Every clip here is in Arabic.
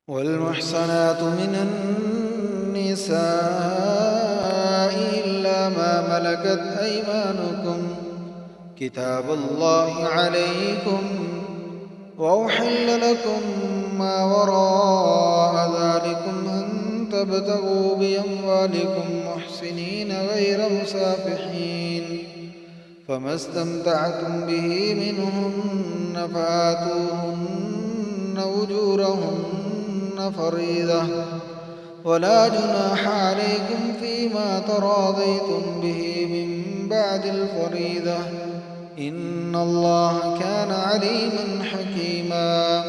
والمحصنات من النساء إلا ما ملكت أيمانكم كتاب الله عليكم، وأحل لكم ما وراء ذلكم أن تبتغوا بأموالكم محسنين غير مسافحين، فما استمتعتم به منهن فآتوهن أجورهن فريضة، ولا جناح عليكم فيما تراضيتم به من بعد الفريضة، إن الله كان عليما حكيما.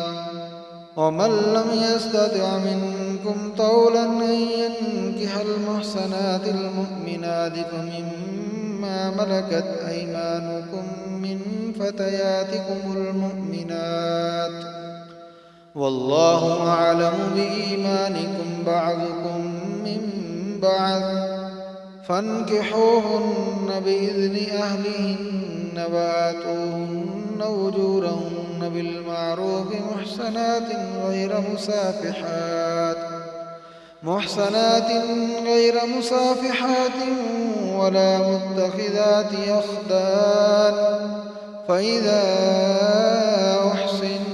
ومن لم يستطع منكم طولا أن ينكح المحصنات المؤمنات فمما ملكت أيمانكم من فتياتكم المؤمنات، والله أعلم بإيمانكم بعضكم من بعض، فانكحوهن بإذن أهلهن وآتوهن أجورهن بالمعروف محصنات غير مسافحات ولا متخذات أخدان، فإذا أحصن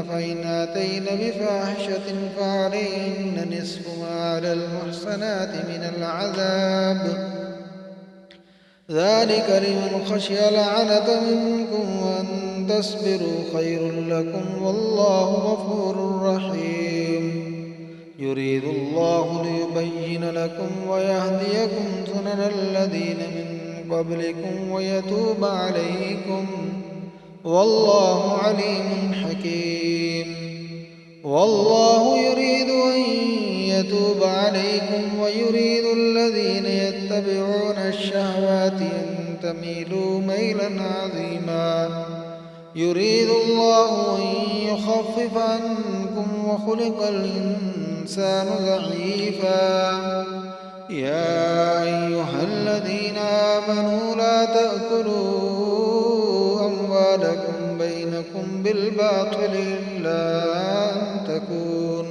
فإن أتين بفاحشة فعليهن نصف ما على المحصنات من العذاب، ذلك لمن خشي العنة منكم، وأن تصبروا خير لكم، والله غفور رحيم. يريد الله ليبين لكم ويهديكم سنن الذين من قبلكم ويتوب عليكم، والله عليم حكيم. والله يريد أن يتوب عليكم ويريد الذين يتبعون الشهوات أن تميلوا ميلا عظيما. يريد الله أن يخفف عنكم وخلق الإنسان ضعيفا. يا أيها الذين آمنوا لا تأكلوا أموالكم بينكم بالباطل إلا أن تكون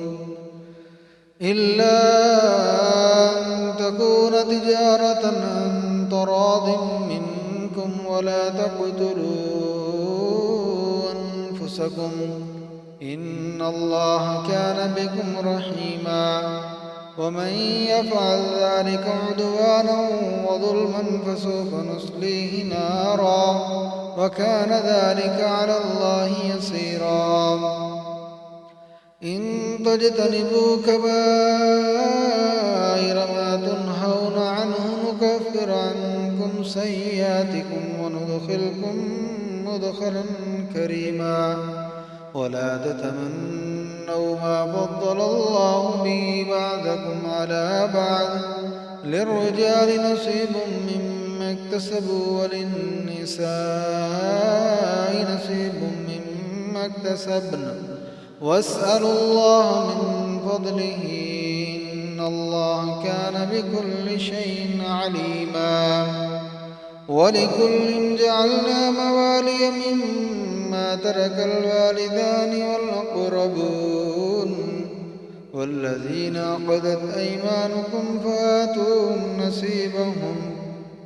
تجارة عن تراض منكم، ولا تقتلوا أنفسكم، إن الله كان بكم رحيما. ومن يفعل ذلك عدوانا وظلما فسوف نصليه نارا، وكان ذلك على الله يسيرا. إن تجتنبوا كبائر ما تنهون عنه نكفر عنكم سيئاتكم وندخلكم مدخلا كريما. ولا تتمنوا ما فضل الله به بعضكم على بعض، للرجال نصيب مما اكتسبوا وللنساء نصيب مما اكتسبن، واسألوا الله من فضله، إن الله كان بكل شيء عليما. ولكل جعلنا موالي مما ترك الوالدان والأقربون والذين عقدت أيمانكم فآتوهم نصيبهم،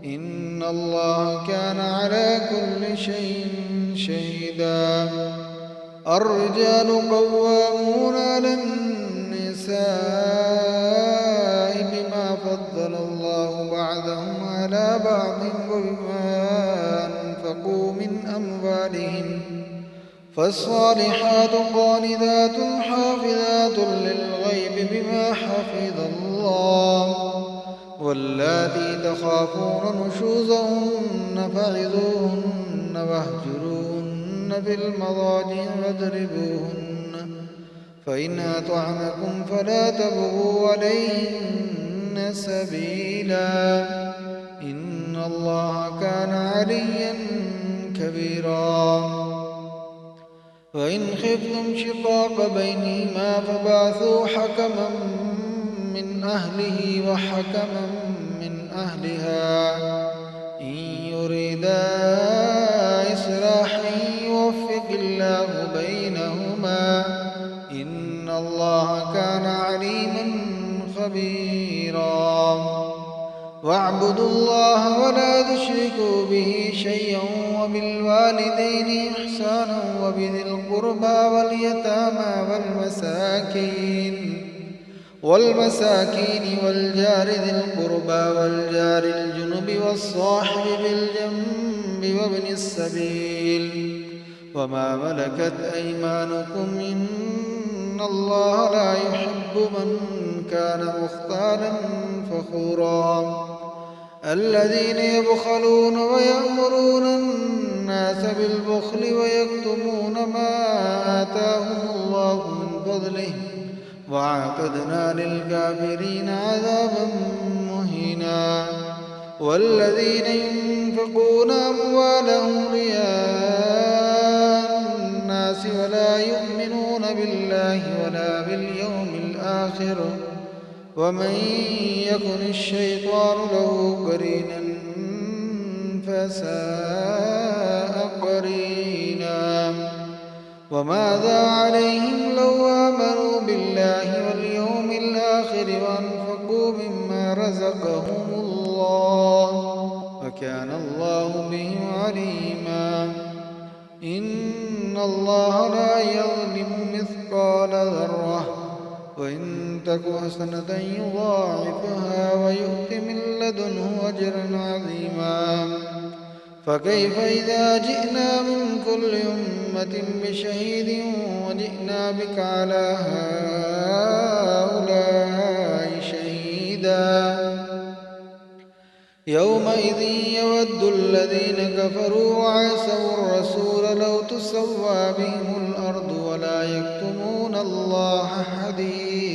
إن الله كان على كل شيء شهيدا. الرجال قوامون على النساء بما فضل الله بعضهم على بعض وبما أنفقوا من أموالهم، فالصالحات قانتات حافظات للغيب بما حفظ الله، واللاتي تخافون نشوزهن فعظوهن واهجروهن في المضاجع واضربوهن، فإن أطعنكم فلا تبغوا عليهن سبيلا، إن الله كان عليا كبيرا. وإن خفتم شقاق بينهما فبعثوا حكما من أهله وحكما من أهلها، إن يريدا إصلاحا يوفق الله بينهما، إن إن الله كان عليما خبيرا واعبدوا الله ولا تشركوا به شيئا وبالوالدين إحسانا وبذي القربى واليتامى والمساكين والجار ذي القربى والجار الجنب والصاحب بالجنب وابن السبيل وما ملكت أيمانكم إن الله لا يحب من كان مختالا فخورا الذين يبخلون ويأمرون الناس بالبخل ويكتمون ما آتاهم الله من فضله وأعتدنا للكافرين عذابا مهينا والذين ينفقون أموالهم رياء الناس ولا يؤمنون بالله ولا باليوم الآخر ومن يكن الشيطان له قرينا فساء قرينا وماذا عليهم لو آمنوا بالله واليوم الآخر وأنفقوا مما رزقهم الله وكان الله بهم عليما إن الله لا يظلم مثقال ذرة وإن تك حسنة يضاعفها ويؤت من لدنه أجرا عظيما فكيف إذا جئنا من كل أمة بشهيد وجئنا بك على هؤلاء شهيدا يومئذ يود الذين كفروا وعصوا الرسول لو تسوى بهم الأرض ولا يكتمون الله حديثا